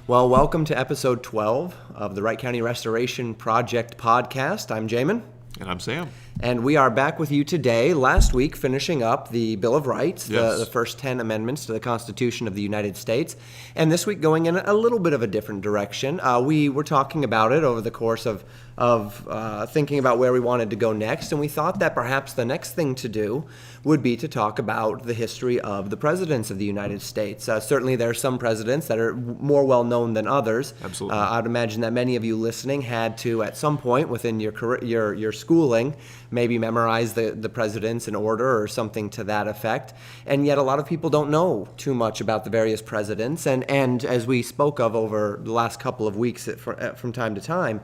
Well, welcome to episode 12 of the Wright County Restoration Project podcast. I'm Jamin. And I'm Sam. And we are back with you today, last week, finishing up the Bill of Rights, Yes. the first 10 amendments to the Constitution of the United States. And this week going in a little bit of a different direction. We were talking about it over the course of thinking about where we wanted to go next. And we thought that perhaps the next thing to do would be to talk about the history of the presidents of the United States. Certainly there are some presidents that are more well known than others. Absolutely. I'd imagine that many of you listening had to, at some point within your career, your schooling, maybe memorize the presidents in order or something to that effect. And yet a lot of people don't know too much about the various presidents. And as we spoke of over the last couple of weeks from time to time,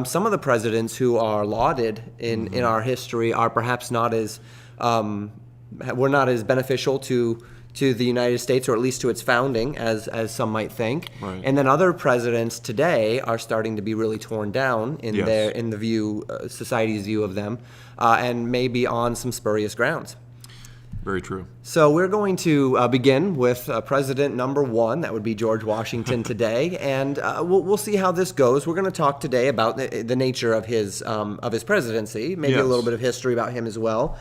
some of the presidents who are lauded in our history are perhaps not as were not as beneficial to the United States, or at least to its founding, as some might think. Right. And then other presidents today are starting to be really torn down in Yes. the view, society's view of them, and maybe on some spurious grounds. Very true. So we're going to begin with President number one. That would be George Washington today, and we'll see how this goes. We're going to talk today about the nature of his presidency, maybe a Yes. little bit of history about him as well,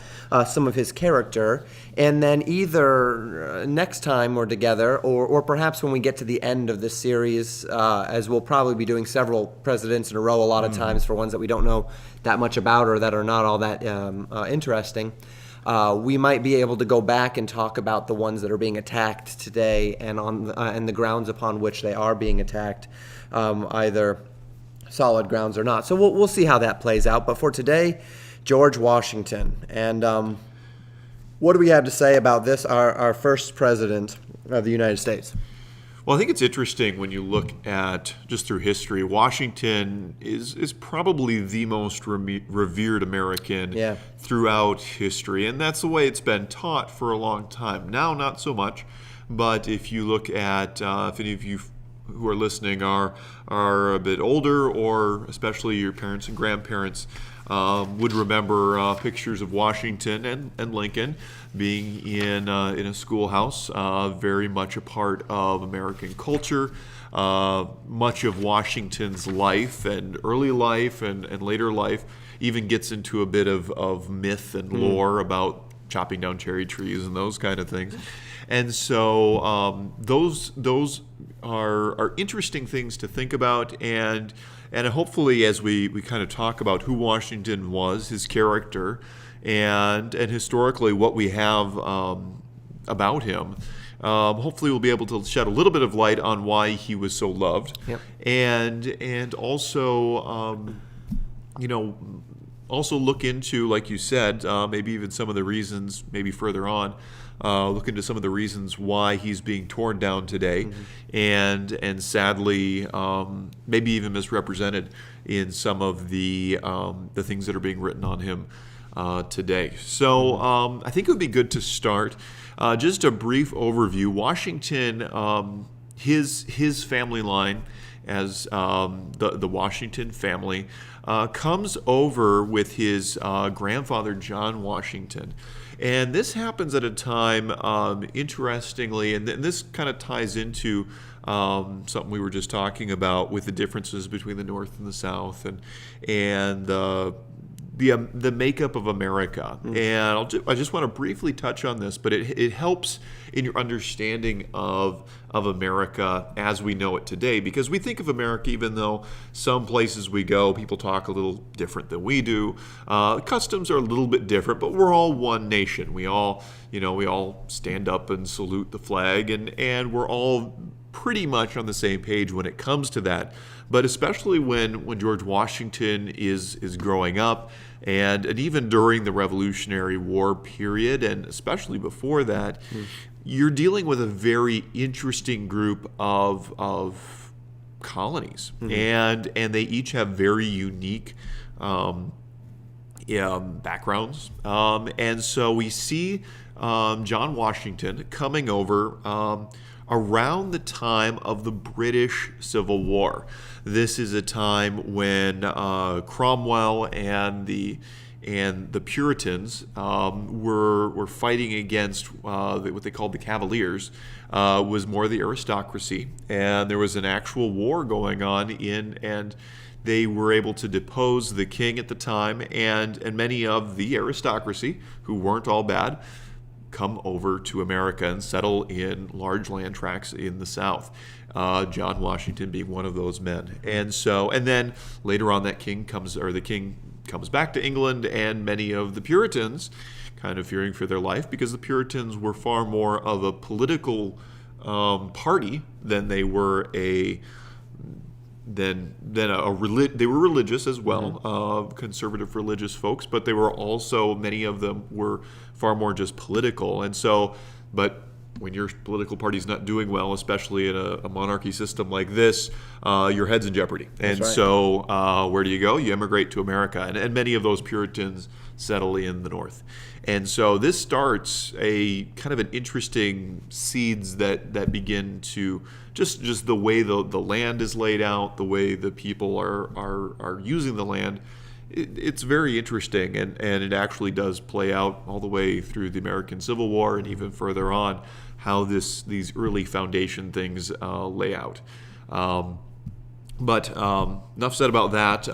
some of his character, and then either next time we're together, or perhaps when we get to the end of this series, as we'll probably be doing several presidents in a row a lot of times for ones that we don't know that much about or that are not all that interesting. We might be able to go back and talk about the ones that are being attacked today and and the grounds upon which they are being attacked, either solid grounds or not. So we'll see how that plays out. But for today, George Washington. And what do we have to say about this, our first president of the United States? Well, I think it's interesting when you look at, just through history, Washington is probably the most revered American Yeah. throughout history. And that's the way it's been taught for a long time. Now, not so much. But if you look at, if any of you who are listening are a bit older, or especially your parents and grandparents, would remember pictures of Washington and Lincoln being in a schoolhouse, very much a part of American culture. Much of Washington's life and early life and later life even gets into a bit of myth and lore about chopping down cherry trees and those kind of things. And so those are interesting things to think about, and hopefully as we kind of talk about who Washington was, his character, and historically what we have about him, hopefully we'll be able to shed a little bit of light on why he was so loved. Yep. And also also look into, like you said, maybe even some of the reasons, maybe further on, look into some of the reasons why he's being torn down today, and sadly, maybe even misrepresented in some of the things that are being written on him today. So I think it would be good to start. Just a brief overview. Washington, his family line, as the Washington family, comes over with his grandfather, John Washington. And this happens at a time, interestingly, and this kind of ties into something we were just talking about with the differences between the North and the South, and the makeup of America. And I just want to briefly touch on this, but it helps in your understanding of America as we know it today, because we think of America, even though some places we go, people talk a little different than we do. Customs are a little bit different, but we're all one nation. We all stand up and salute the flag, and we're all pretty much on the same page when it comes to that. But especially when George Washington is growing up, and even during the Revolutionary War period, and especially before that, you're dealing with a very interesting group of colonies, and they each have very unique backgrounds, and so we see John Washington coming over around the time of the British Civil War. This is a time when Cromwell and the the Puritans were fighting against what they called the Cavaliers, was more the aristocracy, and there was an actual war going on and they were able to depose the king at the time, and many of the aristocracy, who weren't all bad, come over to America and settle in large land tracts in the South. John Washington being one of those men. And then later on, the king comes back to England, and many of the Puritans, kind of fearing for their life, because the Puritans were far more of a political party than they were they were religious as well, conservative religious folks, but they were also, many of them were far more just political. And so, but when your political party's not doing well, especially in a monarchy system like this, your head's in jeopardy. And That's right. so where do you go? You emigrate to America. And many of those Puritans settle in the North. And so this starts a kind of an interesting seeds that begin to just the way the land is laid out, the way the people are using the land. It's very interesting, and it actually does play out all the way through the American Civil War and even further on, how these early foundation things lay out. But enough said about that.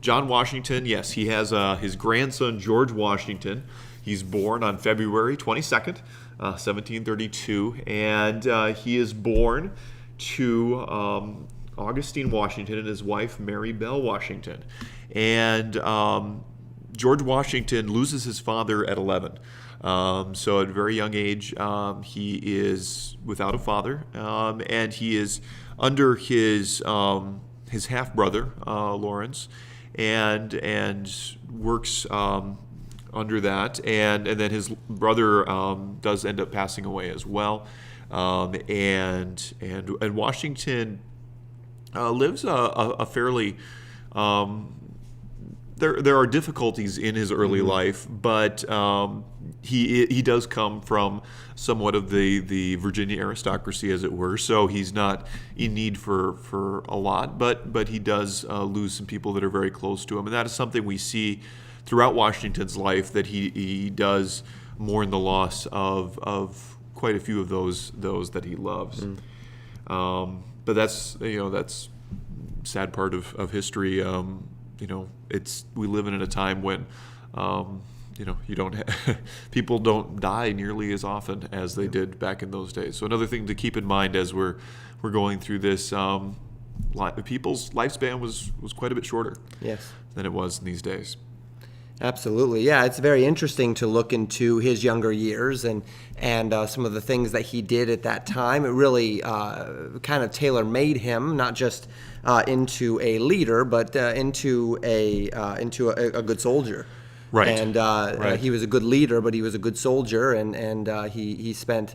John Washington, yes, he has his grandson George Washington. He's born on February 22nd, 1732, and he is born to Augustine Washington and his wife Mary Bell Washington. And George Washington loses his father at 11. So at a very young age, he is without a father, and he is under his half-brother, Lawrence, and works under that, and then his brother does end up passing away as well, and Washington lives a fairly there are difficulties in his early life, but he does come from somewhat of the Virginia aristocracy, as it were. So he's not in need for a lot, but he does lose some people that are very close to him, and that is something we see throughout Washington's life, that he does mourn the loss of quite a few of those that he loves. But that's sad part of history. We live in a time when you don't people don't die nearly as often as they did back in those days. So another thing to keep in mind as we're going through this, people's lifespan was quite a bit shorter than it was in these days. Absolutely. Yeah, it's very interesting to look into his younger years and some of the things that he did at that time. It really kind of tailor-made him, not just into a leader, but into a good soldier. Right. And Right. He was a good leader, but he was a good soldier, and he spent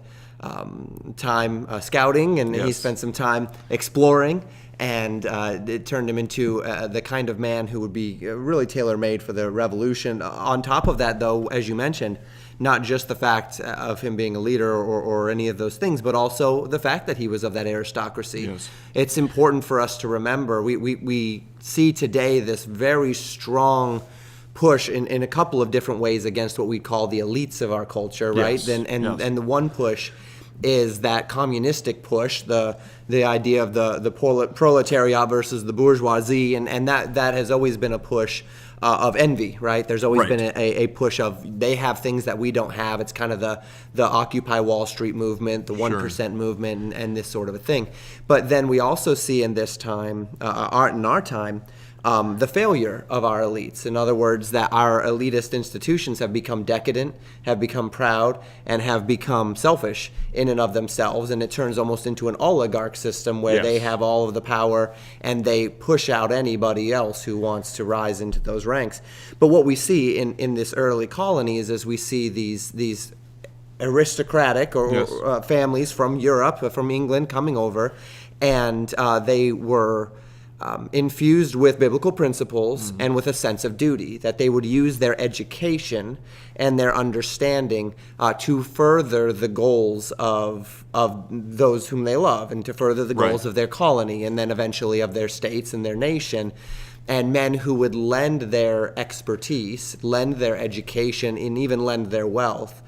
time scouting, and he Yes. spent some time exploring. And it turned him into the kind of man who would be really tailor-made for the revolution. On top of that, though, as you mentioned, not just the fact of him being a leader or any of those things, but also the fact that he was of that aristocracy. Yes. It's important for us to remember. We see today this very strong push in a couple of different ways against what we call the elites of our culture, right? Yes. And the one push is that communistic push, the idea of the proletariat versus the bourgeoisie, and that has always been a push of envy, right? There's always Right. been a push of they have things that we don't have. It's kind of the Occupy Wall Street movement, the 1% movement, and this sort of a thing. But then we also see in this time, in our time, the failure of our elites. In other words, that our elitist institutions have become decadent, have become proud, and have become selfish in and of themselves. And it turns almost into an oligarch system where Yes. they have all of the power and they push out anybody else who wants to rise into those ranks. But what we see in this early colonies is we see these aristocratic Yes. families from Europe, from England, coming over, and they were infused with biblical principles and with a sense of duty, that they would use their education and their understanding to further the goals of those whom they love, and to further the goals Right. of their colony, and then eventually of their states and their nation. and men who would lend their expertise, lend their education, and even lend their wealth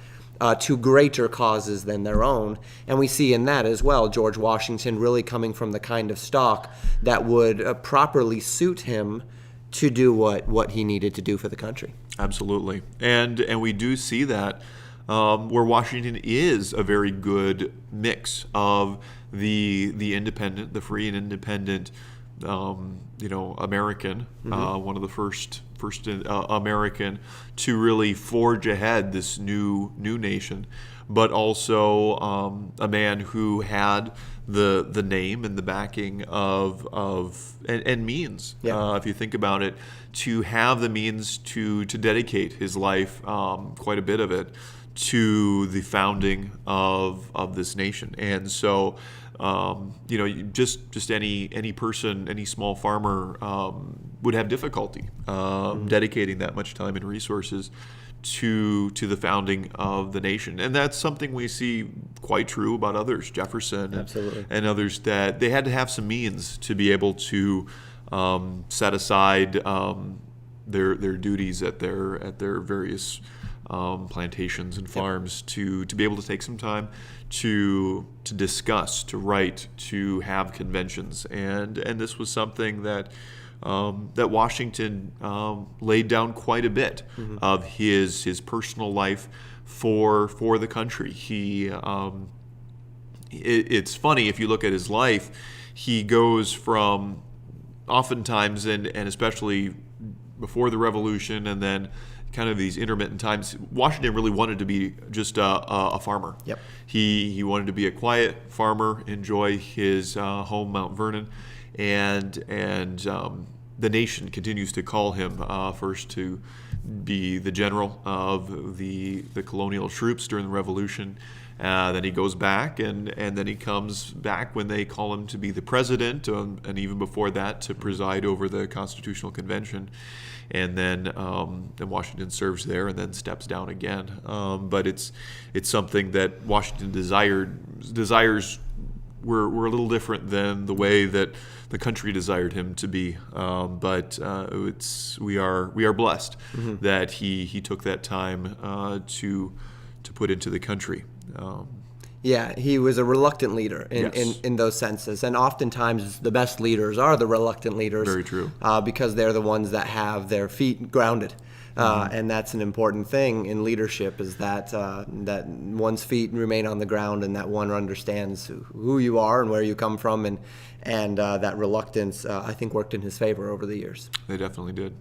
to greater causes than their own. And we see in that as well George Washington really coming from the kind of stock that would properly suit him to do what he needed to do for the country. Absolutely. And we do see that where Washington is a very good mix of the independent, the free and independent, American, one of the first American to really forge ahead this new nation, but also a man who had the name and the backing and means. Yeah. If you think about it, to have the means to dedicate his life, quite a bit of it, to the founding of this nation. And so just any person, any small farmer would have difficulty dedicating that much time and resources to the founding of the nation. And that's something we see quite true about others, Jefferson Absolutely. and others, that they had to have some means to be able to set aside their duties at their various plantations and farms to be able to take some time to discuss, to write, to have conventions, and this was something that Washington laid down quite a bit of his personal life for the country. It's funny if you look at his life, he goes from oftentimes and especially before the Revolution and then kind of these intermittent times, Washington really wanted to be just a farmer. Yep. He wanted to be a quiet farmer, enjoy his home, Mount Vernon, and the nation continues to call him first to be the general of the colonial troops during the Revolution. Then he goes back, and then he comes back when they call him to be the president, and even before that to preside over the Constitutional Convention. And then Washington serves there and then steps down again. But it's something that Washington desires were a little different than the way that the country desired him to be. But we are blessed that he took that time to put into the country. Yeah, he was a reluctant leader Yes. in those senses. And oftentimes the best leaders are the reluctant leaders. Very true. Because they're the ones that have their feet grounded. And that's an important thing in leadership, is that that one's feet remain on the ground and that one understands who you are and where you come from. And that reluctance, I think, worked in his favor over the years. They definitely did.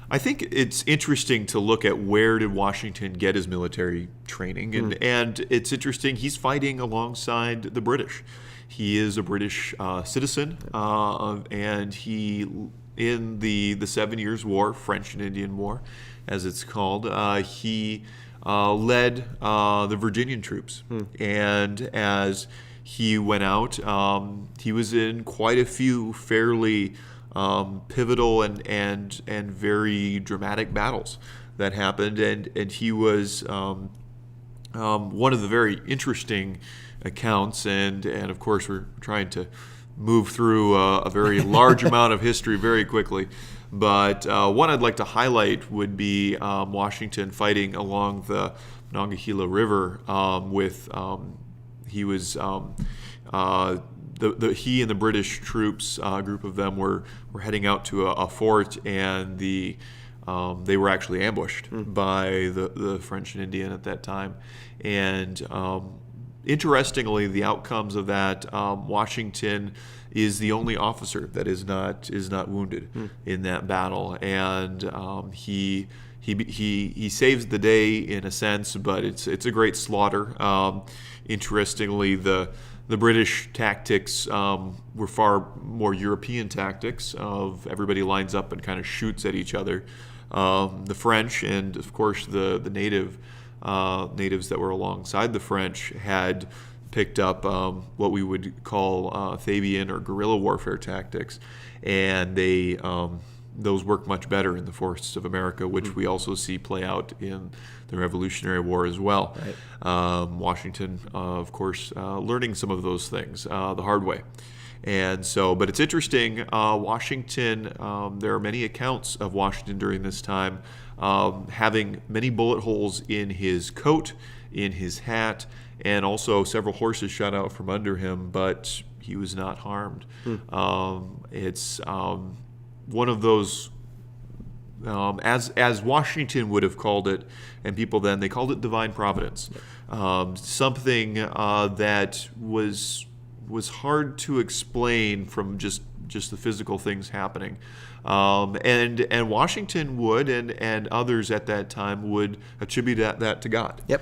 I think it's interesting to look at where did Washington get his military training, and it's interesting. He's fighting alongside the British. He is a British citizen, and he in the 7 Years' War, French and Indian War, as it's called, he led the Virginian troops, and as he went out, he was in quite a few fairly pivotal and very dramatic battles that happened, and he was one of the very interesting accounts, and of course we're trying to move through a very large amount of history very quickly, but one I'd like to highlight would be Washington fighting along the Monongahela River with he was he and the British troops, a group of them, were heading out to a fort, and they were actually ambushed by the French and Indian at that time. And interestingly, the outcomes of that, Washington is the only officer that is not wounded in that battle, and he saves the day in a sense, but it's a great slaughter. Interestingly, the British tactics were far more European tactics of everybody lines up and kind of shoots at each other. The French and, of course, the natives that were alongside the French had picked up what we would call Fabian or guerrilla warfare tactics, and those work much better in the forests of America, which we also see play out in the Revolutionary War as well. Right. Washington, of course, learning some of those things the hard way. And so, but it's interesting, Washington, there are many accounts of Washington during this time having many bullet holes in his coat, in his hat, and also several horses shot out from under him, but he was not harmed. It's one of those, as Washington would have called it, and people then, they called it divine providence. Something that was hard to explain from just the physical things happening. And Washington would, and others at that time would attribute that to God. Yep.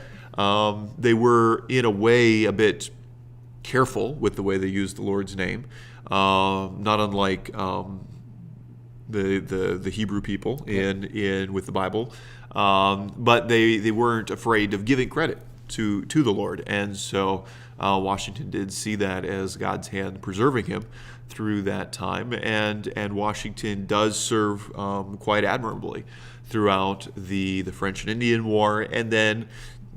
They were, in a way, a bit careful with the way they used the Lord's name, not unlike the Hebrew people in with the Bible, but they weren't afraid of giving credit to the Lord, and so Washington did see that as God's hand preserving him through that time, and Washington does serve quite admirably throughout the French and Indian War, and then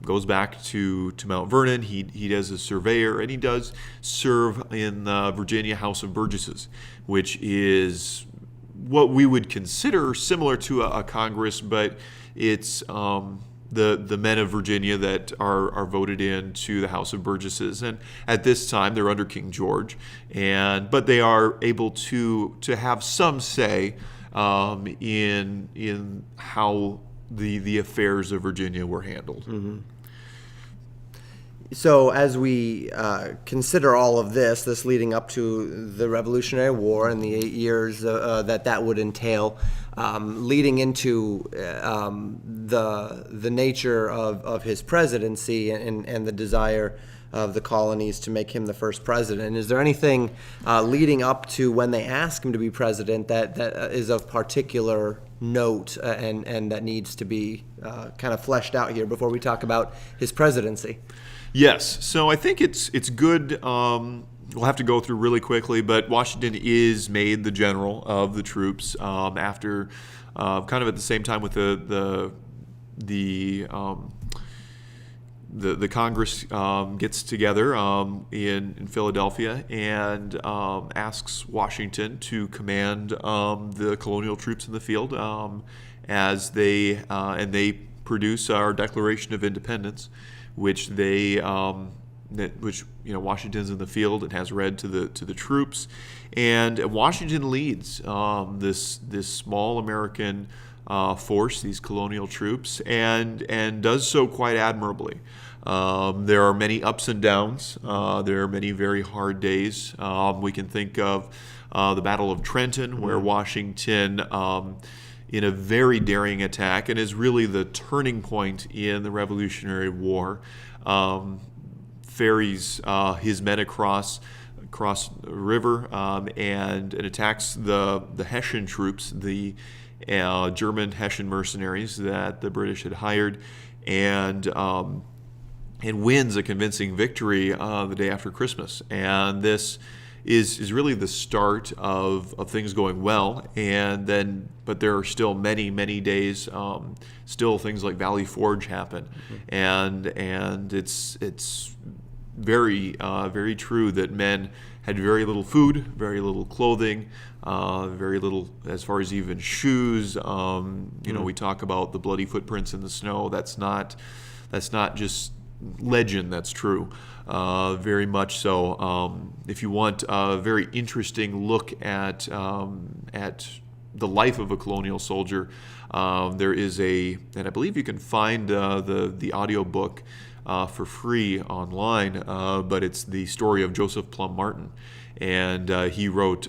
goes back to Mount Vernon. He does a surveyor, and he does serve in the Virginia House of Burgesses, which is what we would consider similar to a Congress, but it's the men of Virginia that are voted into the House of Burgesses, and at this time they're under King George, but they are able to have some say in how the affairs of Virginia were handled. Mm-hmm. So as we consider all of this leading up to the Revolutionary War and the 8 years that would entail, leading into the nature of his presidency and the desire of the colonies to make him the first president, is there anything leading up to when they ask him to be president that is of particular note and that needs to be kind of fleshed out here before we talk about his presidency? Yes, so I think it's good. We'll have to go through really quickly, but Washington is made the general of the troops after kind of at the same time with the Congress gets together in Philadelphia and asks Washington to command the colonial troops in the field as they produce our Declaration of Independence, which Washington's in the field and has read to the troops, and Washington leads this small American force, these colonial troops, and does so quite admirably. There are many ups and downs. There are many very hard days. We can think of the Battle of Trenton, where Washington, in a very daring attack, and is really the turning point in the Revolutionary War, ferries his men across the river and attacks the Hessian troops, the German Hessian mercenaries that the British had hired, and wins a convincing victory the day after Christmas. And this is really the start of things going well, but there are still many days. Still, things like Valley Forge happen, and it's very true that men had very little food, very little clothing, very little as far as even shoes. We talk about the bloody footprints in the snow. That's not just legend. That's true. Very much so. If you want a very interesting look at the life of a colonial soldier, there is and I believe you can find the audio book for free online, but it's the story of Joseph Plum Martin, and he wrote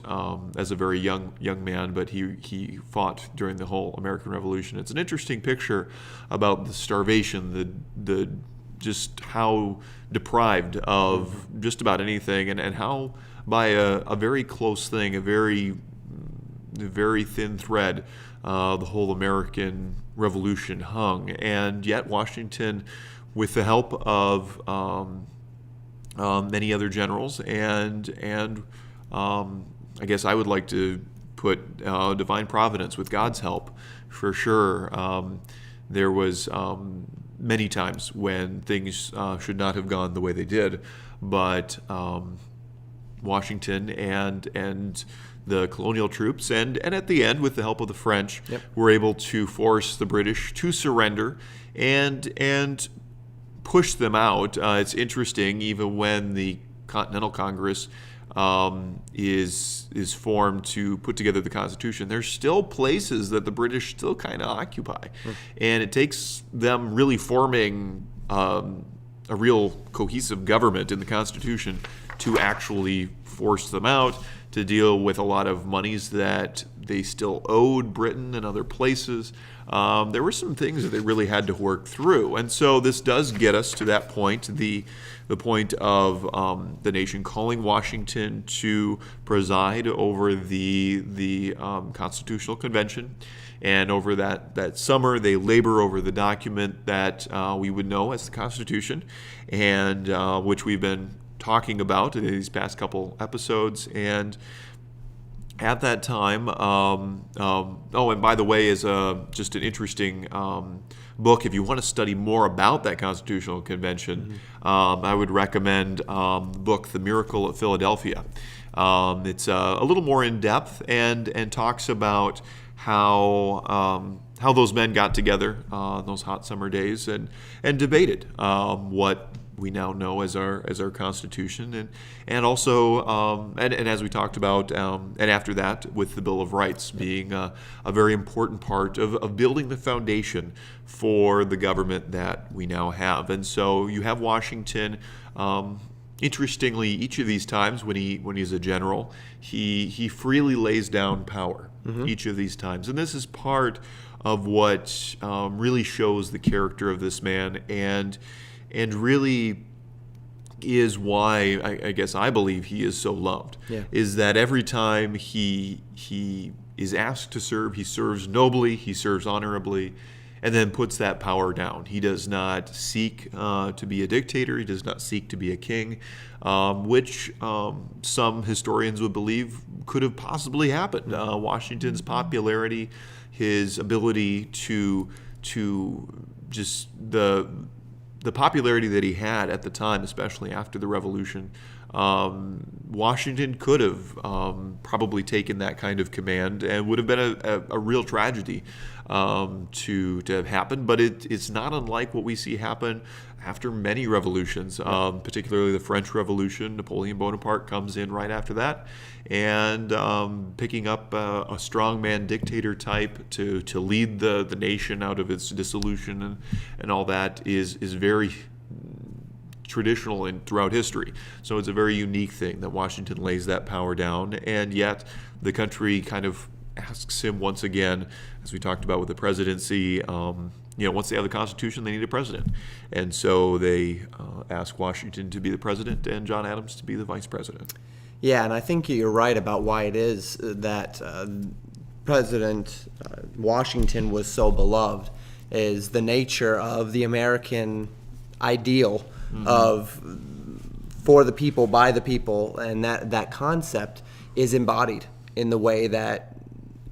as a very young man, but he fought during the whole American Revolution. It's an interesting picture about the starvation, the just how deprived of just about anything, and how by a very close thing, a very thin thread, the whole American Revolution hung. And yet Washington, with the help of many other generals, and I guess I would like to put divine providence, with God's help, for sure. There was many times when things should not have gone the way they did, but Washington and the colonial troops, and at the end, with the help of the French, Yep. were able to force the British to surrender and push them out. It's interesting, even when the Continental Congress is formed to put together the Constitution, there's still places that the British still kind of occupy, and it takes them really forming a real cohesive government in the Constitution to actually force them out, to deal with a lot of monies that they still owed Britain and other places. There were some things that they really had to work through. And so this does get us to that point, the point of the nation calling Washington to preside over the Constitutional Convention. And over that summer, they labor over the document that we would know as the Constitution, and which we've been talking about in these past couple episodes. And at that time, and by the way, is just an interesting book. If you want to study more about that Constitutional Convention, I would recommend the book "The Miracle at Philadelphia." It's a little more in depth and talks about how those men got together on those hot summer days and debated what we now know as our Constitution, and also and as we talked about, and after that with the Bill of Rights being a very important part of building the foundation for the government that we now have. And so you have Washington. Interestingly, each of these times when he's a general, he freely lays down power. Each of these times, and this is part of what really shows the character of this man, and really is why I guess I believe he is so loved. Yeah. Is that every time he is asked to serve, he serves nobly, he serves honorably, and then puts that power down. He does not seek to be a dictator. He does not seek to be a king, which some historians would believe could have possibly happened. Washington's popularity, his ability to just the popularity that he had at the time, especially after the Revolution, Washington could have probably taken that kind of command, and would have been a real tragedy to have happened. But it's not unlike what we see happen after many revolutions, particularly the French Revolution. Napoleon Bonaparte comes in right after that, and picking up a strongman dictator type to lead the nation out of its dissolution and all that is very traditional throughout history. So it's a very unique thing that Washington lays that power down, and yet the country kind of asks him once again, as we talked about with the presidency, once they have the Constitution, they need a president. And so they ask Washington to be the president and John Adams to be the vice president. Yeah, and I think you're right about why it is that President Washington was so beloved, is the nature of the American ideal of for the people, by the people, and that concept is embodied in the way that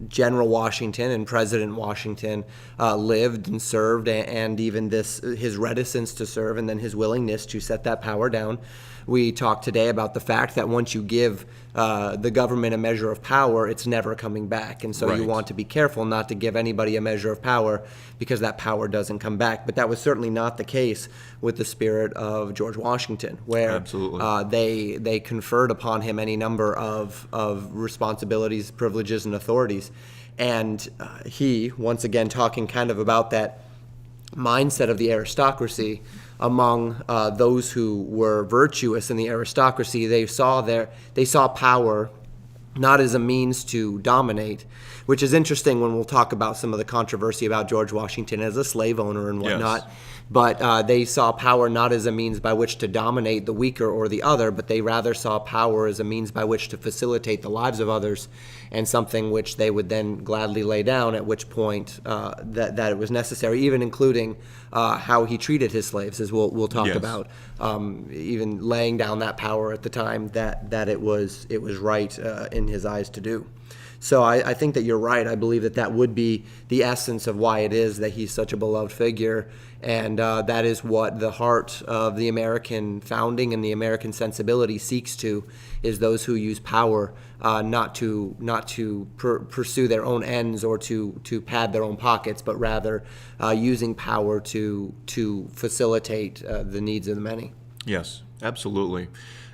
General Washington and President Washington lived and served, and even his reticence to serve, and then his willingness to set that power down. We talked today about the fact that once you give the government a measure of power, it's never coming back. And so Right. you want to be careful not to give anybody a measure of power, because that power doesn't come back. But that was certainly not the case with the spirit of George Washington, where Absolutely. they conferred upon him any number of responsibilities, privileges, and authorities. And he, once again, talking kind of about that mindset of the aristocracy among those who were virtuous in the aristocracy, they saw power not as a means to dominate, which is interesting when we'll talk about some of the controversy about George Washington as a slave owner and whatnot. Yes. But they saw power not as a means by which to dominate the weaker or the other, but they rather saw power as a means by which to facilitate the lives of others, and something which they would then gladly lay down, at which point that it was necessary, even including how he treated his slaves, as we'll talk Yes. about, even laying down that power at the time that it was right in his eyes to do. So I think that you're right. I believe that would be the essence of why it is that he's such a beloved figure. And that is what the heart of the American founding and the American sensibility seeks to, is those who use power not to pursue their own ends or to pad their own pockets, but rather using power to facilitate the needs of the many. Yes, absolutely.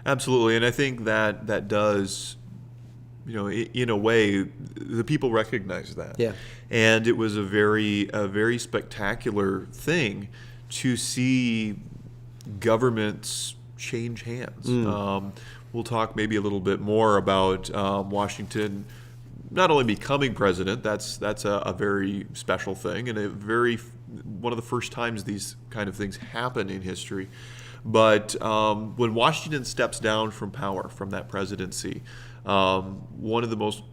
Absolutely. And I think that does, in a way, the people recognize that. Yeah. And it was a very spectacular thing to see governments change hands. We'll talk maybe a little bit more about Washington not only becoming president. That's a very special thing, and one of the first times these kind of things happen in history. But when Washington steps down from power, from that presidency, one of the most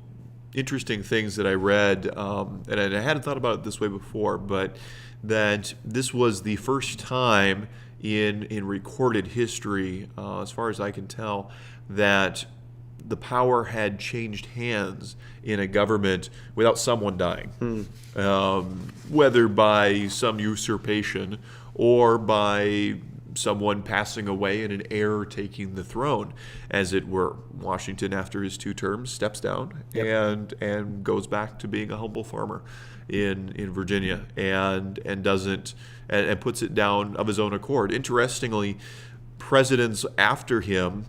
interesting things that I read, and I hadn't thought about it this way before, but that this was the first time in recorded history, as far as I can tell, that the power had changed hands in a government without someone dying, whether by some usurpation or by someone passing away and an heir taking the throne, as it were. Washington, after his 2 terms, steps down and goes back to being a humble farmer in Virginia, and doesn't and puts it down of his own accord. Interestingly, presidents after him,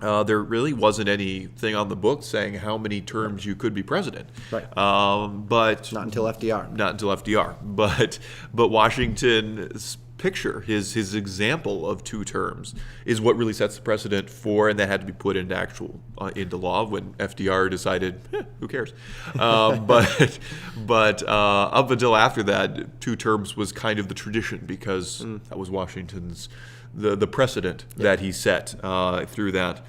there really wasn't anything on the book saying how many terms you could be president. Right. But Not until FDR. Not until FDR. But Washington's picture, his example of 2 terms, is what really sets the precedent for, and that had to be put into law when FDR decided, who cares? But up until after that, 2 terms was kind of the tradition, because that was Washington's the precedent that he set through that.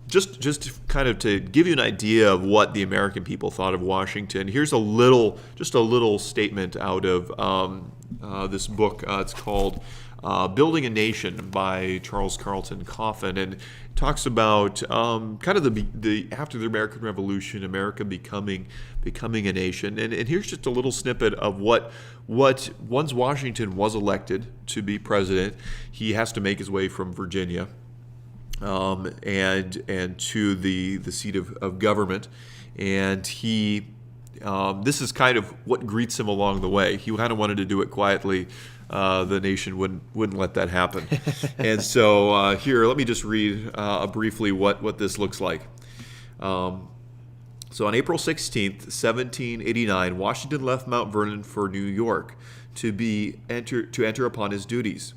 Just kind of to give you an idea of what the American people thought of Washington, here's a little statement out of this book. It's called Building a Nation by Charles Carlton Coffin, and it talks about kind of the after the American Revolution, America becoming a nation. And here's just a little snippet of what once Washington was elected to be president, he has to make his way from Virginia and to the seat of government, and he this is kind of what greets him along the way. He kind of wanted to do it quietly. The nation wouldn't let that happen. And so here, let me just read briefly what this looks like. So on April 16th, 1789, Washington left Mount Vernon for New York to enter upon his duties.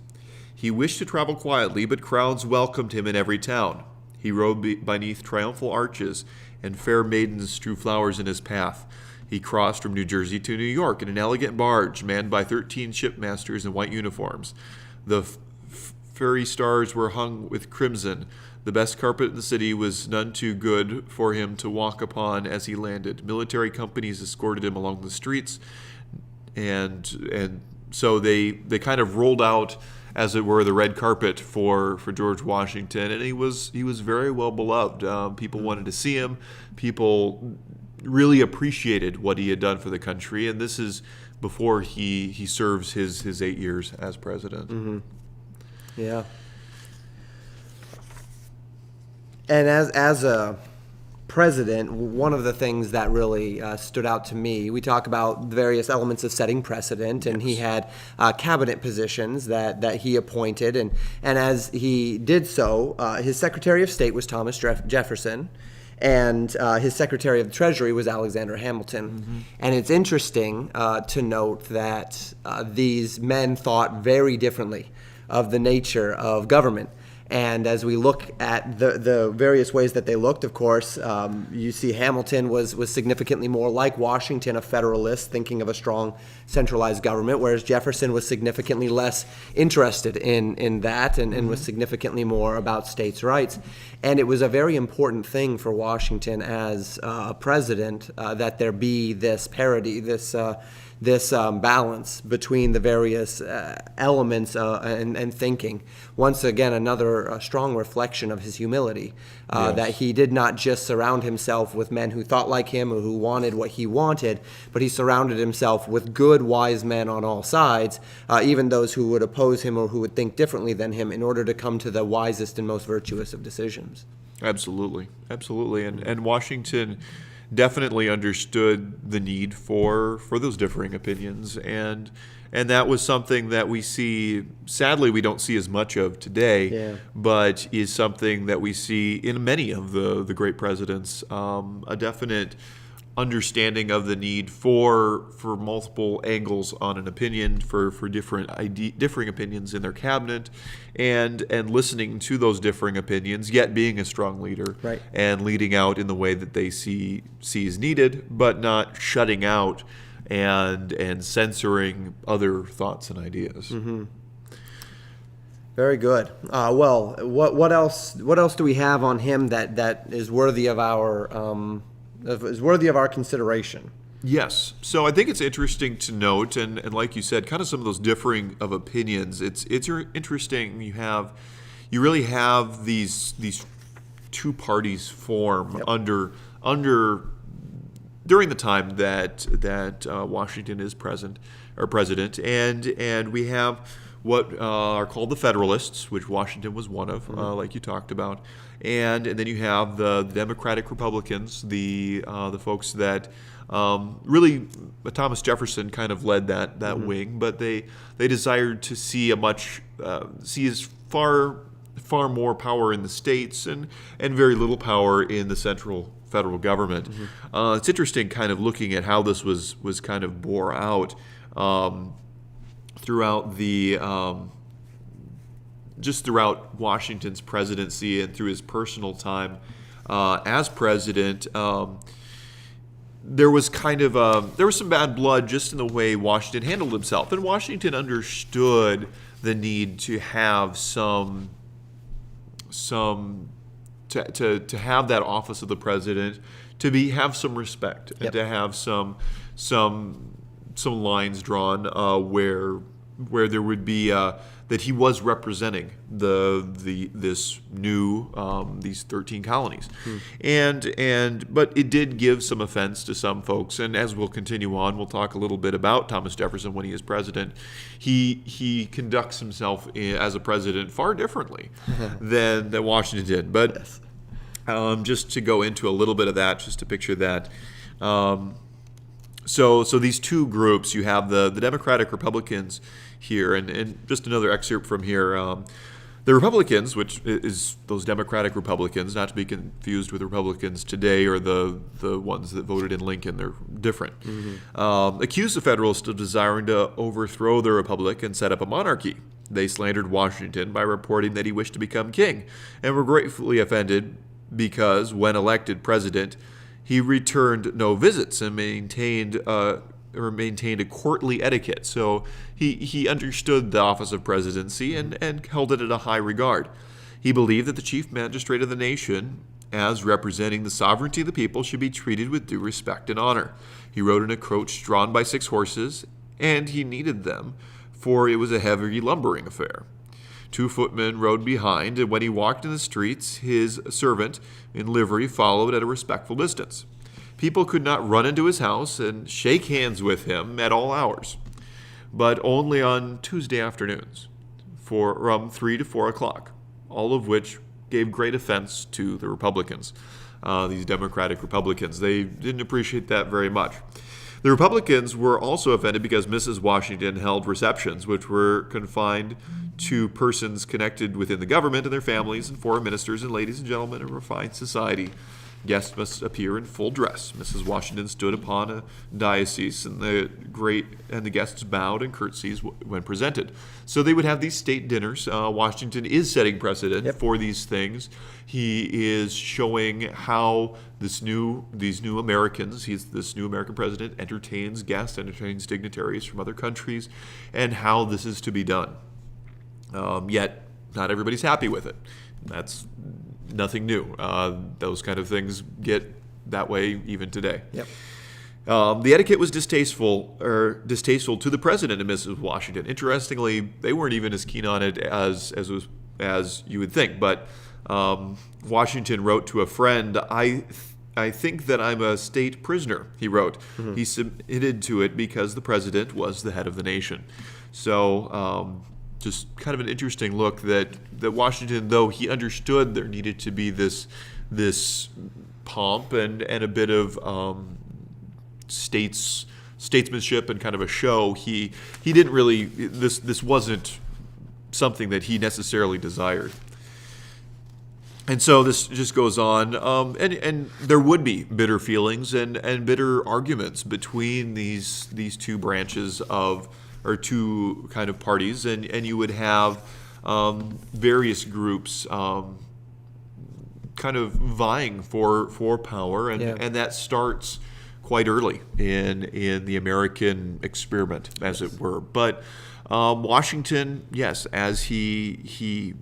He wished to travel quietly, but crowds welcomed him in every town. He rode beneath triumphal arches, and fair maidens strew flowers in his path. He crossed from New Jersey to New York in an elegant barge manned by 13 shipmasters in white uniforms. The ferry stars were hung with crimson. The best carpet in the city was none too good for him to walk upon as he landed. Military companies escorted him along the streets, and so they kind of rolled out, as it were, the red carpet for George Washington, and he was very well beloved. People wanted to see him. People really appreciated what he had done for the country, and this is before he serves his 8 years as president. Mm-hmm. Yeah. And as a president, one of the things that really stood out to me, we talk about various elements of setting precedent, and he had cabinet positions that he appointed, and as he did so, his Secretary of State was Thomas Jefferson, and his Secretary of the Treasury was Alexander Hamilton. Mm-hmm. And it's interesting to note that these men thought very differently of the nature of government. And as we look at the various ways that they looked, of course, you see Hamilton was significantly more like Washington, a federalist, thinking of a strong centralized government, whereas Jefferson was significantly less interested in that and was significantly more about states' rights. And it was a very important thing for Washington as a president that there be this parity, this balance between the various elements and thinking. Once again, another strong reflection of his humility, that he did not just surround himself with men who thought like him or who wanted what he wanted, but he surrounded himself with good, wise men on all sides, even those who would oppose him or who would think differently than him, in order to come to the wisest and most virtuous of decisions. Absolutely. And Washington definitely understood the need for those differing opinions, and that was something that we see, sadly we don't see as much of today, but is something that we see in many of the great presidents, a definite understanding of the need for multiple angles on an opinion, for differing opinions in their cabinet, and listening to those differing opinions, yet being a strong leader, right, and leading out in the way that they see is needed, but not shutting out and censoring other thoughts and ideas. Mm-hmm. Very good. Well, what else do we have on him that is worthy of our consideration? Yes. So I think it's interesting to note, and like you said, kind of some of those differing of opinions. It's interesting. You really have these two parties form under during the time that Washington is president, and we have what are called the Federalists, which Washington was one of, like you talked about, and then you have the Democratic Republicans, the folks that really Thomas Jefferson kind of led that wing, but they desired to see as far more power in the states and very little power in the central federal government. It's interesting kind of looking at how this was kind of bore out throughout throughout Washington's presidency and through his personal time as president. There was some bad blood just in the way Washington handled himself, and Washington understood the need to have to have that office of the president, to have some respect, and to have some lines drawn where there would be that he was representing this new these 13 colonies, but it did give some offense to some folks. And as we'll continue on, we'll talk a little bit about Thomas Jefferson when he is president. He conducts himself as a president far differently than Washington did. But just to go into a little bit of that, just to picture that. So these two groups, you have the Democratic Republicans here, and just another excerpt from here. The Republicans, which is those Democratic Republicans, not to be confused with Republicans today or the ones that voted in Lincoln, they're different, accused the Federalists of desiring to overthrow the Republic and set up a monarchy. They slandered Washington by reporting that he wished to become king, and were gratefully offended because, when elected president, he returned no visits and maintained a courtly etiquette. So he understood the office of presidency and held it in a high regard. He believed that the chief magistrate of the nation, as representing the sovereignty of the people, should be treated with due respect and honor. He rode in a coach drawn by 6 horses, and he needed them, for it was a heavy lumbering affair. 2 footmen rode behind, and when he walked in the streets, his servant in livery followed at a respectful distance. People could not run into his house and shake hands with him at all hours, but only on Tuesday afternoons from 3 to 4 o'clock, all of which gave great offense to the Republicans, these Democratic Republicans. They didn't appreciate that very much. The Republicans were also offended because Mrs. Washington held receptions, which were confined to persons connected within the government and their families, and foreign ministers and ladies and gentlemen of refined society, Guests must appear in full dress. Mrs. Washington stood upon a diocese, and the guests bowed and curtsies when presented. So they would have these state dinners. Washington is setting precedent for these things. He is showing how these new Americans, this new American president, entertains guests, entertains dignitaries from other countries, and how this is to be done. Yet, not everybody's happy with it. That's nothing new. Those kind of things get that way even today. Yep. The etiquette was distasteful to the president and Mrs. Washington. Interestingly, they weren't even as keen on it as you would think. But Washington wrote to a friend, I think that I'm a state prisoner, he wrote. Mm-hmm. He submitted to it because the president was the head of the nation. So just kind of an interesting look that Washington, though he understood there needed to be this pomp and a bit of statesmanship and kind of a show, he didn't really, this wasn't something that he necessarily desired. And so this just goes on, and there would be bitter feelings and bitter arguments between these two branches or two kind of parties, and you would have various groups kind of vying for power, and that starts quite early in the American experiment, as it were. But Washington, yes, as he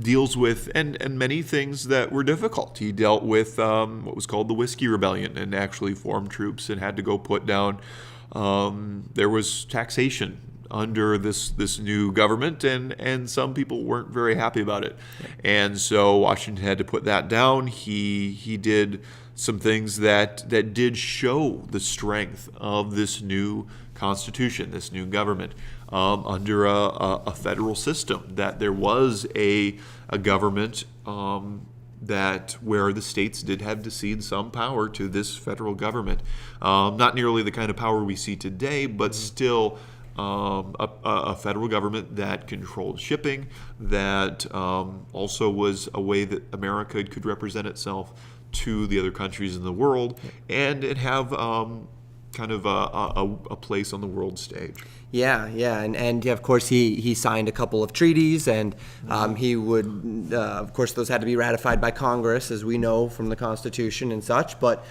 deals with and many things that were difficult. He dealt with what was called the Whiskey Rebellion and actually formed troops and had to go put down. There was taxation under this new government, and some people weren't very happy about it. And so Washington had to put that down. He did some things that did show the strength of this new constitution, this new government, under a federal system, that there was a government that where the states did have to cede some power to this federal government. Not nearly the kind of power we see today, but still a federal government that controlled shipping, that also was a way that America could represent itself to the other countries in the world, and it have kind of a place on the world stage. Yeah, and of course he signed a couple of treaties, and he would, of course, those had to be ratified by Congress, as we know from the Constitution and such. But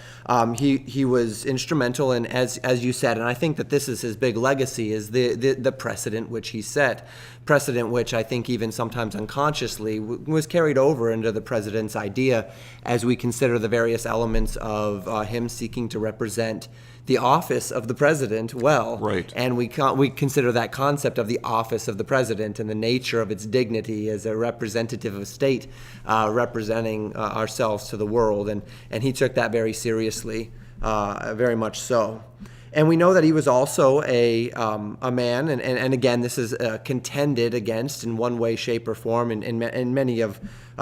he was instrumental in, as you said, and I think that this is his big legacy, is the precedent which he set, precedent which I think even sometimes unconsciously was carried over into the president's idea, as we consider the various elements of him seeking to represent the office of the president well. Right. And we consider that concept of the office of the president and the nature of its dignity as a representative of a state representing ourselves to the world. And he took that very seriously, very much so. And we know that he was also a man, and again, this is contended against in one way, shape, or form in many of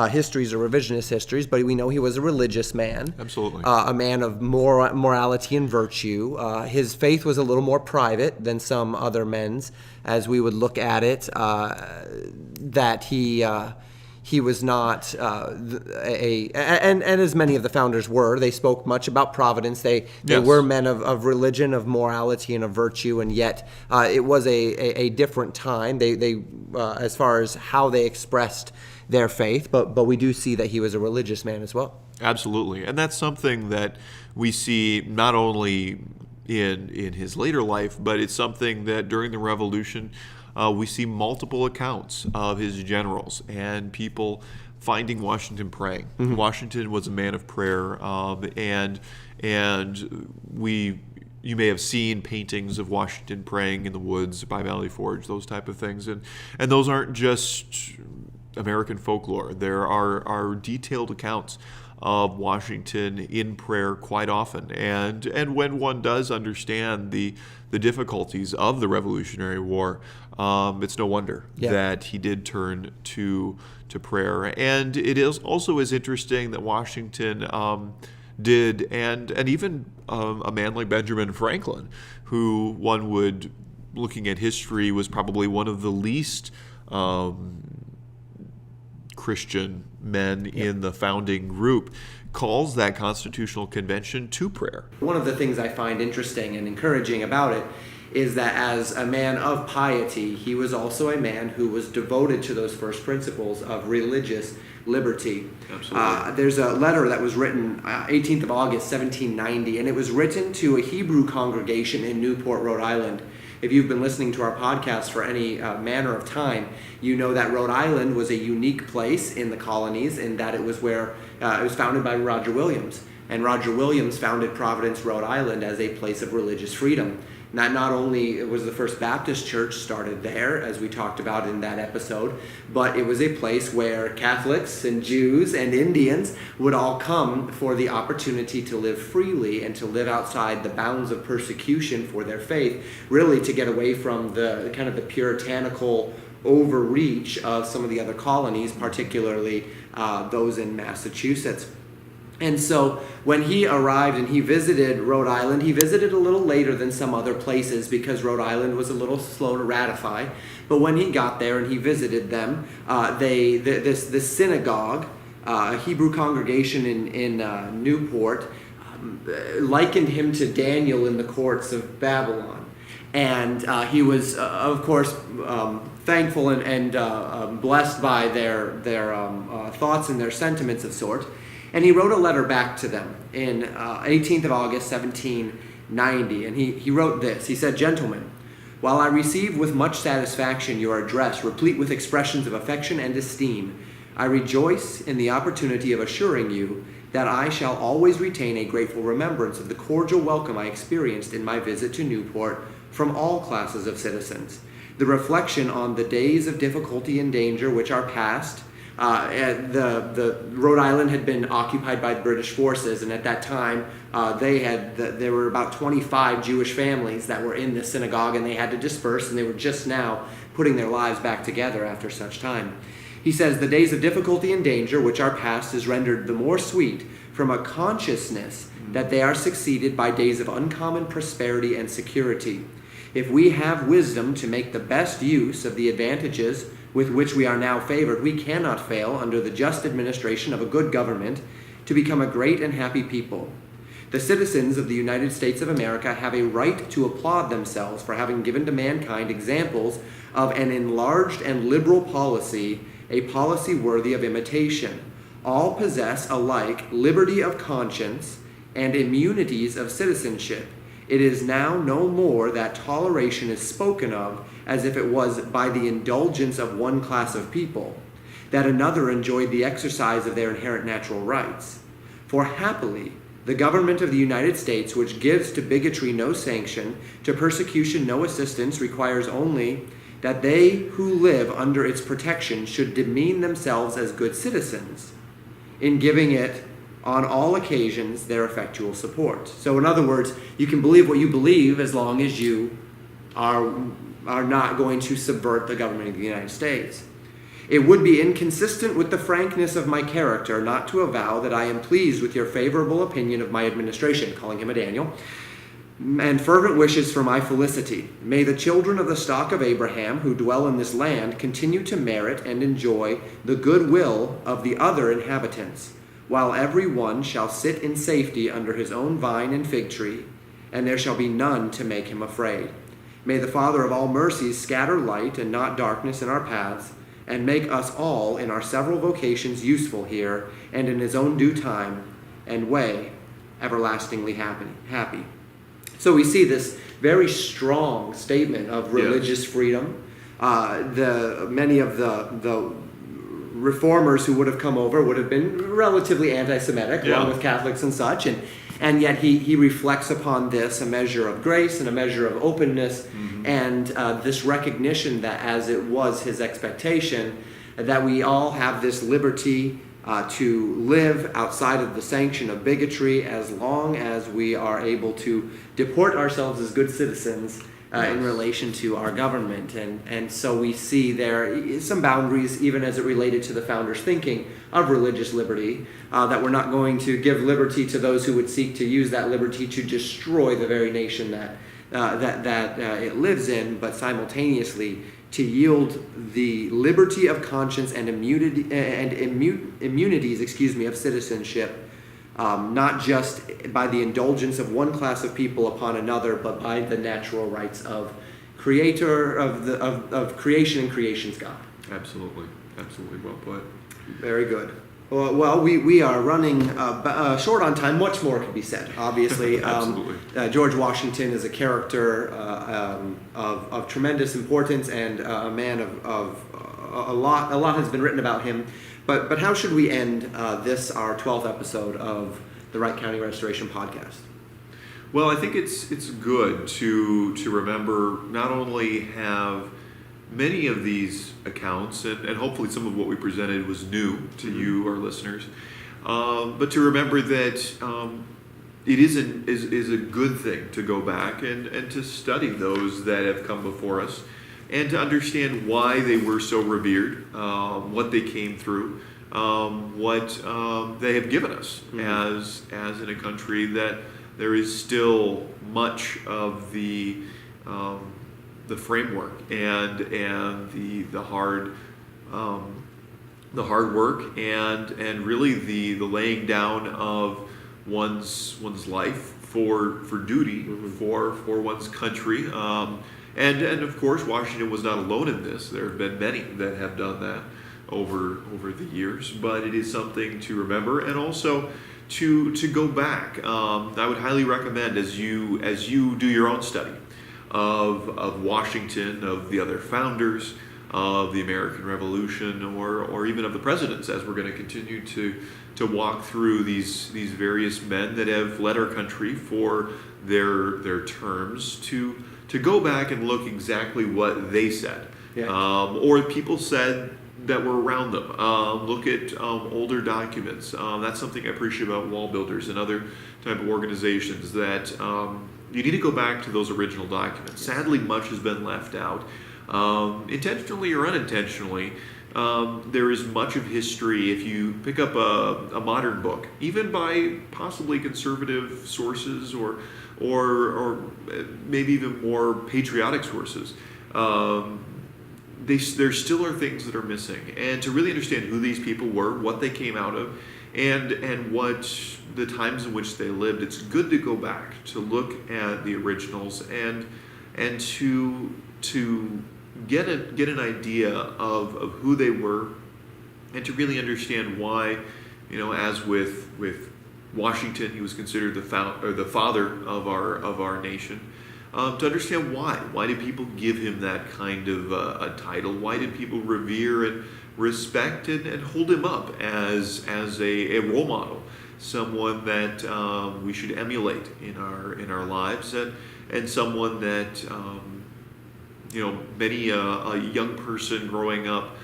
histories or revisionist histories, but we know he was a religious man. Absolutely. A man of morality and virtue. His faith was a little more private than some other men's, as we would look at it, that he was not and as many of the founders were, they spoke much about providence. They were men of religion, of morality, and of virtue, and yet it was a different time. They as far as how they expressed their faith, but we do see that he was a religious man as well. Absolutely, and that's something that we see not only in his later life, but it's something that during the Revolution. We see multiple accounts of his generals and people finding Washington praying. Mm-hmm. Washington was a man of prayer, and you may have seen paintings of Washington praying in the woods by Valley Forge, those type of things, and those aren't just American folklore. There are detailed accounts of Washington in prayer quite often, and when one does understand the difficulties of the Revolutionary War, it's no wonder that he did turn to prayer. And it is also as interesting that Washington did, and even a man like Benjamin Franklin, who one would, looking at history, was probably one of the least Christian men in the founding group, calls that Constitutional Convention to prayer. One of the things I find interesting and encouraging about it is that as a man of piety, he was also a man who was devoted to those first principles of religious liberty. Absolutely. There's a letter that was written 18th of August, 1790, and it was written to a Hebrew congregation in Newport, Rhode Island. If you've been listening to our podcast for any manner of time, you know that Rhode Island was a unique place in the colonies in that it was where it was founded by Roger Williams. And Roger Williams founded Providence, Rhode Island as a place of religious freedom. Not only was the First Baptist Church started there, as we talked about in that episode, but it was a place where Catholics and Jews and Indians would all come for the opportunity to live freely and to live outside the bounds of persecution for their faith, really to get away from the kind of the puritanical overreach of some of the other colonies, particularly those in Massachusetts. And so when he arrived and he visited Rhode Island, he visited a little later than some other places because Rhode Island was a little slow to ratify. But when he got there and he visited them, this synagogue, a Hebrew congregation in Newport, likened him to Daniel in the courts of Babylon. And he was, of course, thankful and blessed by their thoughts and their sentiments of sort. And he wrote a letter back to them in 18th of August, 1790. And he wrote this. He said, "Gentlemen, while I receive with much satisfaction your address, replete with expressions of affection and esteem, I rejoice in the opportunity of assuring you that I shall always retain a grateful remembrance of the cordial welcome I experienced in my visit to Newport from all classes of citizens. The reflection on the days of difficulty and danger which are past. The Rhode Island had been occupied by British forces, and at that time there were about 25 Jewish families that were in the synagogue, and they had to disperse, and they were just now putting their lives back together after such time. He says, the days of difficulty and danger which are past is rendered the more sweet from a consciousness that they are succeeded by days of uncommon prosperity and security. If we have wisdom to make the best use of the advantages with which we are now favored, we cannot fail, under the just administration of a good government, to become a great and happy people. The citizens of the United States of America have a right to applaud themselves for having given to mankind examples of an enlarged and liberal policy, a policy worthy of imitation. All possess alike liberty of conscience and immunities of citizenship. It is now no more that toleration is spoken of as if it was by the indulgence of one class of people, that another enjoyed the exercise of their inherent natural rights. For happily, the government of the United States, which gives to bigotry no sanction, to persecution no assistance, requires only that they who live under its protection should demean themselves as good citizens, in giving it on all occasions their effectual support. So in other words, you can believe what you believe as long as you are not going to subvert the government of the United States. It would be inconsistent with the frankness of my character not to avow that I am pleased with your favorable opinion of my administration," calling him a Daniel, "and fervent wishes for my felicity. May the children of the stock of Abraham who dwell in this land continue to merit and enjoy the good will of the other inhabitants, while every one shall sit in safety under his own vine and fig tree, and there shall be none to make him afraid. May the Father of all mercies scatter light and not darkness in our paths, and make us all in our several vocations useful here, and in his own due time and way everlastingly happy." So we see this very strong statement of religious freedom. Many of the reformers who would have come over would have been relatively anti-Semitic, along with Catholics and such, and yet he reflects upon this, a measure of grace and a measure of openness, and this recognition that, as it was his expectation, that we all have this liberty to live outside of the sanction of bigotry as long as we are able to deport ourselves as good citizens in relation to our government. And so we see there some boundaries, even as it related to the founders' thinking of religious liberty, that we're not going to give liberty to those who would seek to use that liberty to destroy the very nation that it lives in, but simultaneously to yield the liberty of conscience and immunities, of citizenship, not just by the indulgence of one class of people upon another, but by the natural rights of creator of creation and creation's God. Absolutely well put. Very good. Well, we are running short on time. Much more could be said, obviously. Absolutely. George Washington is a character of tremendous importance and a man of a lot has been written about him. But how should we end this, our 12th episode of the Wright County Restoration Podcast? Well, I think it's good to remember not only have many of these accounts, and hopefully some of what we presented was new to you, our listeners, but to remember that it is a good thing to go back and to study those that have come before us, and to understand why they were so revered, what they came through, what they have given us as in a country that there is still much of the framework and the hard work and really the laying down of one's life for duty for one's country, and of course Washington was not alone in this. There have been many that have done that over the years, but it is something to remember and also to go back. I would highly recommend as you do your own study of Washington, of the other founders of the American Revolution, or even of the presidents, as we're going to continue to walk through these various men that have led our country for their terms, to go back and look exactly what they said, or people said that were around them. Look at older documents. That's something I appreciate about wall builders and other type of organizations, that you need to go back to those original documents. Sadly, much has been left out, intentionally or unintentionally. There is much of history. If you pick up a modern book, even by possibly conservative sources or maybe even more patriotic sources, there still are things that are missing. And to really understand who these people were, what they came out of, and what the times in which they lived, it's good to go back to look at the originals and to get an idea of who they were, and to really understand why, as with Washington, he was considered the father of our nation. To understand why did people give him that kind of a title? Why did people revere and respect and hold him up as a role model, someone that we should emulate in our lives, and someone that many a young person growing up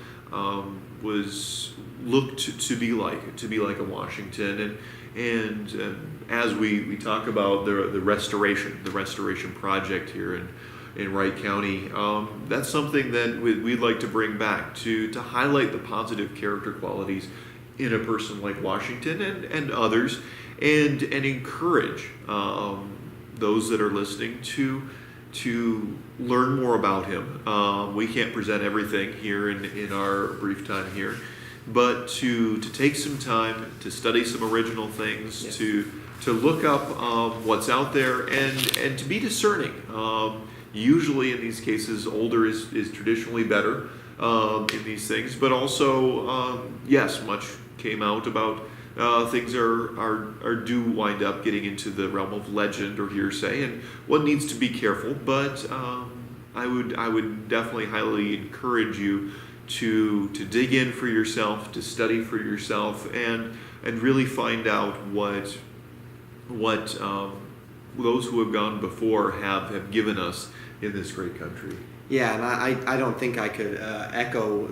was looked to be like a Washington, and as we talk about the restoration project here in Wright County, that's something that we'd like to bring back to highlight the positive character qualities in a person like Washington and others, and encourage those that are listening to learn more about him. We can't present everything here in our brief time here, but to take some time to study some original things, yes, to look up what's out there, and to be discerning. Usually in these cases, older is traditionally better in these things, but also, yes, much came out about things do wind up getting into the realm of legend or hearsay, and one needs to be careful. But I would definitely highly encourage you to dig in for yourself, to study for yourself, and really find out what those who have gone before have given us in this great country. Yeah, and I don't think I could echo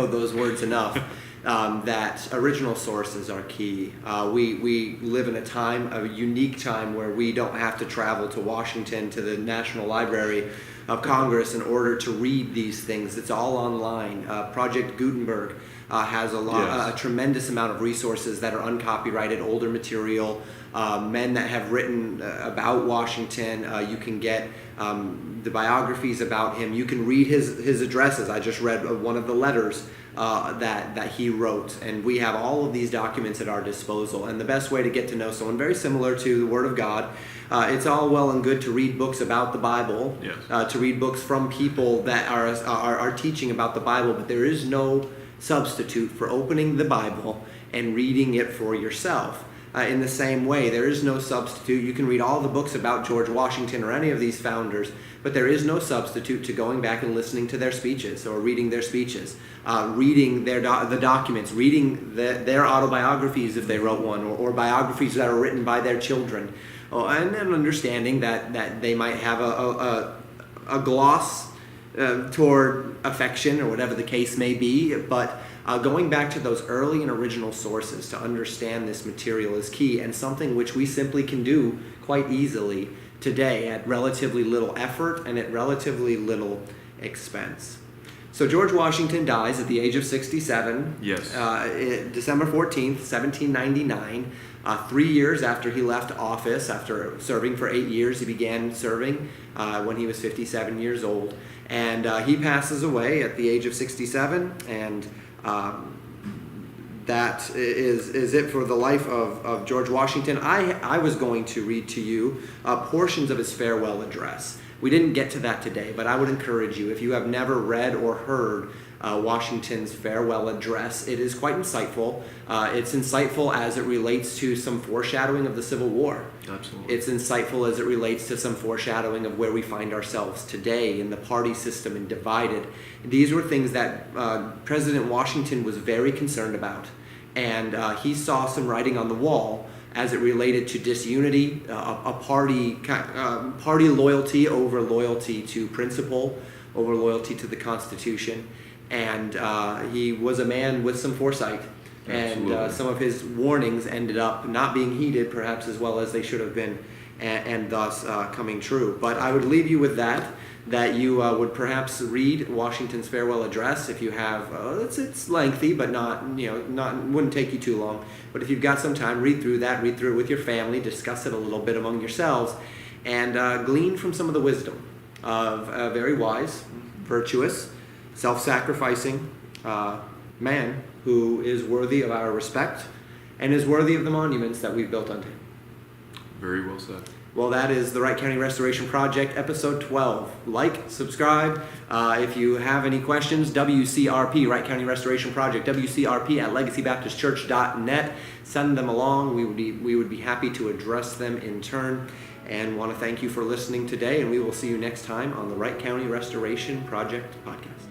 those words enough. That original sources are key. We live in a unique time where we don't have to travel to Washington, to the National Library of Congress in order to read these things. It's all online. Project Gutenberg has a tremendous amount of resources that are uncopyrighted, older material, men that have written about Washington. You can get the biographies about him. You can read his addresses. I just read one of the letters that he wrote, and we have all of these documents at our disposal. And the best way to get to know someone, very similar to the Word of God, it's all well and good to read books about the Bible, Yes. to read books from people that are teaching about the Bible, but there is no substitute for opening the Bible and reading it for yourself. In the same way, there is no substitute. You can read all the books about George Washington or any of these founders, but there is no substitute to going back and listening to their speeches or reading their speeches, reading the documents, reading their autobiographies if they wrote one, or biographies that are written by their children, and then understanding that they might have a gloss toward affection or whatever the case may be, but going back to those early and original sources to understand this material is key, and something which we simply can do quite easily today at relatively little effort and at relatively little expense. So George Washington dies at the age of 67, Yes. December 14th, 1799. 3 years after he left office, after serving for 8 years, he began serving when he was 57 years old. And he passes away at the age of 67, and that is it for the life of George Washington. I was going to read to you portions of his farewell address. We didn't get to that today, but I would encourage you, if you have never read or heard Washington's farewell address, it is quite insightful. It's insightful as it relates to some foreshadowing of the Civil War. Absolutely. It's insightful as it relates to some foreshadowing of where we find ourselves today in the party system and divided. These were things that President Washington was very concerned about, and he saw some writing on the wall as it related to disunity, a party loyalty over loyalty to principle, over loyalty to the Constitution. And he was a man with some foresight. Absolutely. And some of his warnings ended up not being heeded perhaps as well as they should have been, and thus coming true. But I would leave you with that you would perhaps read Washington's farewell address if you have, it's lengthy, but wouldn't take you too long. But if you've got some time, read through it with your family, discuss it a little bit among yourselves, and glean from some of the wisdom of a very wise, virtuous, self-sacrificing man who is worthy of our respect and is worthy of the monuments that we've built unto him. Very well said. Well, that is the Wright County Restoration Project, episode 12. Like, subscribe. If you have any questions, WCRP, Wright County Restoration Project, WCRP at legacybaptistchurch.net. Send them along. We would be happy to address them in turn. And want to thank you for listening today, and we will see you next time on the Wright County Restoration Project podcast.